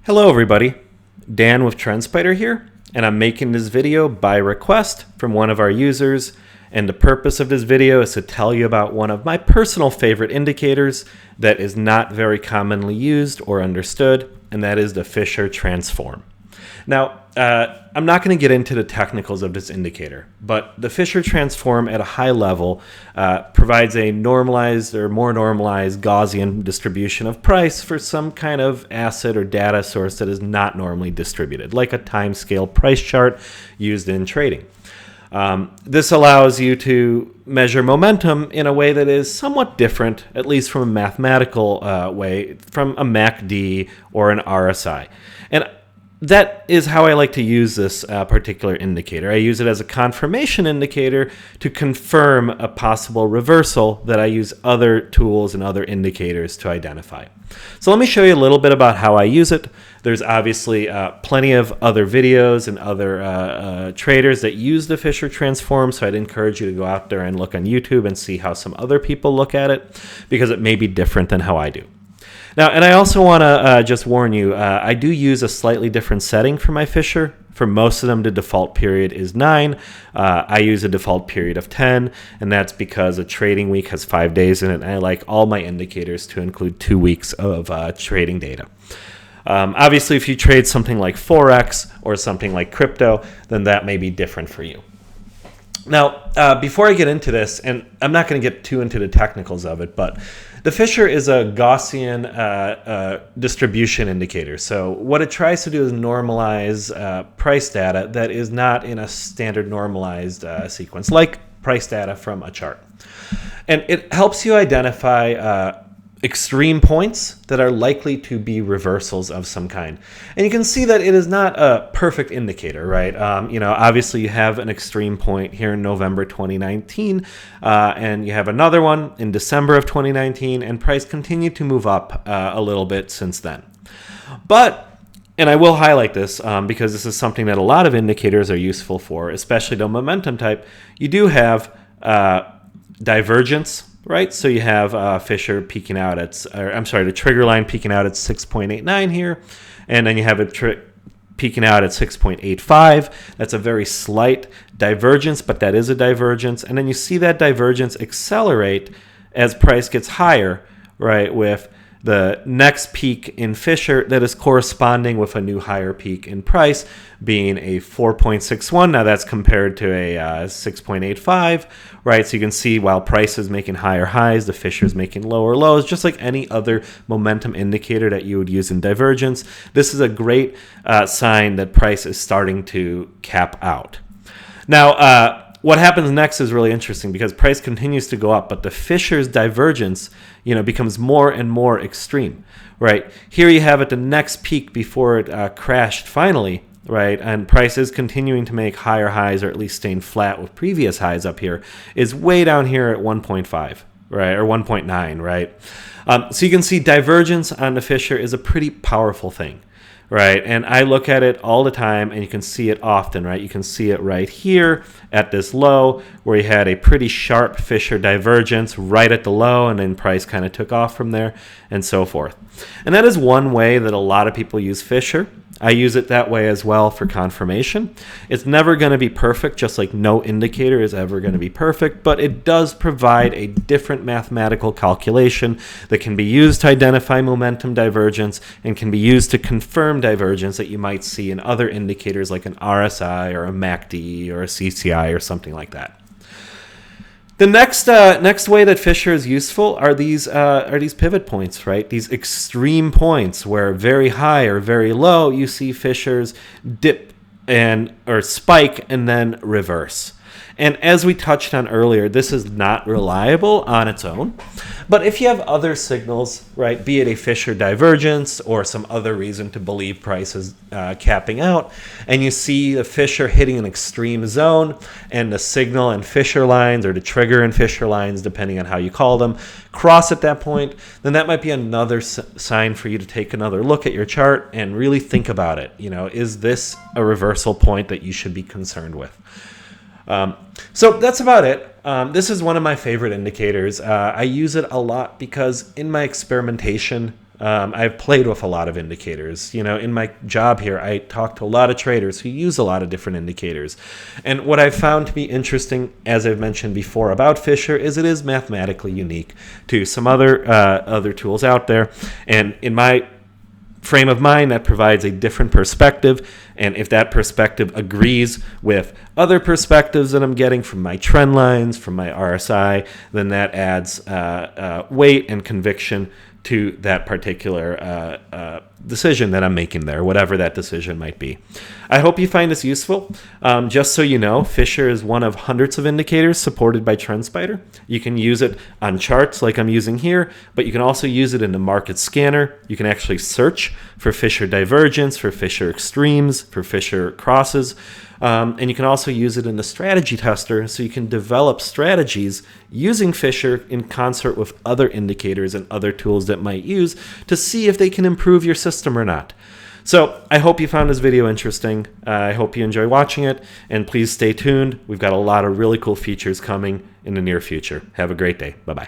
Hello everybody, Dan with TrendSpider here, and I'm making this video by request from one of our users, and the purpose of this video is to tell you about one of my personal favorite indicators that is not very commonly used or understood, and that is the Fisher transform. Now, I'm not going to get into the technicals of this indicator, but the Fisher transform at a high level provides a normalized or more normalized Gaussian distribution of price for some kind of asset or data source that is not normally distributed, like a timescale price chart used in trading. This allows you to measure momentum in a way that is somewhat different, at least from a mathematical way, from a MACD or an RSI. And that is how I like to use this particular indicator. I use it as a confirmation indicator to confirm a possible reversal that I use other tools and other indicators to identify. So let me show you a little bit about how I use it. There's obviously plenty of other videos and other traders that use the Fisher transform, so I'd encourage you to go out there and look on YouTube and see how some other people look at it, because it may be different than how I do. Now, and I also want to just warn you, I do use a slightly different setting for my Fisher. For most of them, the default period is 9. I use a default period of 10, and that's because a trading week has 5 days in it, and I like all my indicators to include 2 weeks of trading data. Obviously, if you trade something like Forex or something like crypto, then that may be different for you. Now, before I get into this, and I'm not going to get too into the technicals of it, but the Fisher is a Gaussian distribution indicator. So what it tries to do is normalize price data that is not in a standard normalized sequence, like price data from a chart. And it helps you identify extreme points that are likely to be reversals of some kind. And you can see that it is not a perfect indicator, right? Obviously you have an extreme point here in November 2019, and you have another one in December of 2019, and price continued to move up a little bit since then. But, and I will highlight this because this is something that a lot of indicators are useful for, especially the momentum type. You do have divergence, right? So you have Fisher peaking out at, the trigger line peaking out at 6.89 here, and then you have it peaking out at 6.85. That's a very slight divergence, but that is a divergence. And then you see that divergence accelerate as price gets higher, right, with the next peak in Fisher that is corresponding with a new higher peak in price being a 4.61. Now that's compared to a 6.85, right? So you can see while price is making higher highs, the Fisher is making lower lows, just like any other momentum indicator that you would use in divergence. This is a great sign that price is starting to cap out. Now, what happens next is really interesting because price continues to go up, but the Fisher's divergence, becomes more and more extreme, right? Here you have at the next peak before it crashed finally, right? And price is continuing to make higher highs, or at least staying flat with previous highs up here, is way down here at 1.5, right? Or 1.9, right? So you can see divergence on the Fisher is a pretty powerful thing. Right, and I look at it all the time, and you can see it often, right? You can see it right here at this low, where you had a pretty sharp Fisher divergence right at the low, and then price kind of took off from there, and so forth. And that is one way that a lot of people use Fisher. I use it that way as well for confirmation. It's never going to be perfect, just like no indicator is ever going to be perfect, but it does provide a different mathematical calculation that can be used to identify momentum divergence and can be used to confirm divergence that you might see in other indicators like an RSI or a MACD or a CCI or something like that. The next way that Fisher is useful are these pivot points, right? These extreme points where very high or very low, you see Fishers dip or spike and then reverse. And as we touched on earlier, this is not reliable on its own. But if you have other signals, right, be it a Fisher divergence or some other reason to believe price is capping out, and you see the Fisher hitting an extreme zone and the signal and Fisher lines, or the trigger and Fisher lines, depending on how you call them, cross at that point, then that might be another sign for you to take another look at your chart and really think about it. Is this a reversal point that you should be concerned with? So that's about it. This is one of my favorite indicators. I use it a lot because in my experimentation, I've played with a lot of indicators. In my job here, I talk to a lot of traders who use a lot of different indicators. And what I've found to be interesting, as I've mentioned before about Fisher, is it is mathematically unique to some other tools out there. And in my frame of mind, that provides a different perspective. And if that perspective agrees with other perspectives that I'm getting from my trend lines, from my RSI, then that adds weight and conviction to that particular decision that I'm making there, whatever that decision might be. I hope you find this useful. Just so you know, Fisher is one of hundreds of indicators supported by TrendSpider. You can use it on charts like I'm using here, but you can also use it in the market scanner. You can actually search for Fisher divergence, for Fisher extremes, for Fisher crosses. And you can also use it in the strategy tester, so you can develop strategies using Fisher in concert with other indicators and other tools that might use to see if they can improve your system or not. So I hope you found this video interesting. I hope you enjoy watching it, and please stay tuned. We've got a lot of really cool features coming in the near future. Have a great day. Bye-bye.